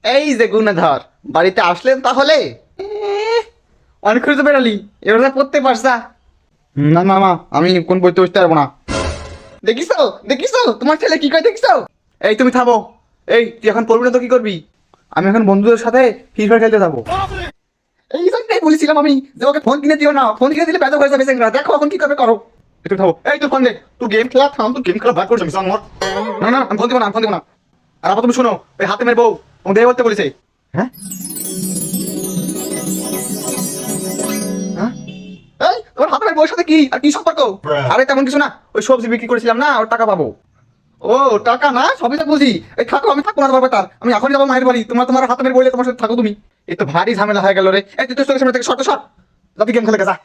এই যে গুণধর, বাড়িতে আসলেন তাহলে? অনেক করে তো বেড়ালি, এবার পড়তে পারছা? না না মা, আমি কোন পড়তে বসতে পারবো না। দেখিছো দেখিছো তোমার ছেলে কি করে, দেখিছো? এই তুমি থামো। এই তুই এখন পড়বি না তো কি করবি? আমি এখন বন্ধুদের সাথে ফ্রি ফায়ার খেলতে যাবো। এই জন্যই বলেছিলাম আমি যে ওকে ফোন কিনে দিও না, ফোন কিনে দিলে বেদক হয়ে যাবে। সেগুলো দেখো এখন কি করবে করো। একটু থামো, এই তুই ফোন দে, তুই গেম খেলা থাম, তুই গেম খেলা ভাগ করছিস আমার। না না, আমি ফোন দিব না, আমি ফোন দিব না। আর আবার তুমি শোনো, ওই হাতে মেরে বউ তোমাকে দেবে বলতে বলেছে। হ্যাঁ হ্যাঁ, এই তোমার হাতে মেরে বউর সাথে কি আর কি সম্পর্ক? আরে তেমন কিছু না, ওই সবজি বিক্রি করেছিলাম না, ওর টাকা পাবো। ও টাকা না, সবই তো বুঝি। এই থাকো, আমি থাকবো না তোমার ব্যাপার। আমি এখনই যাবো মায়ের বাড়ি, তোমার হাতে মেরে বললে তোমার সাথে থাকো তুমি। এই তো ভারী ঝামেলা হয়ে গেল রে। এই তুই তো চোখের সামনে থেকে সর তো সর, যাবি গেম খেলে যা।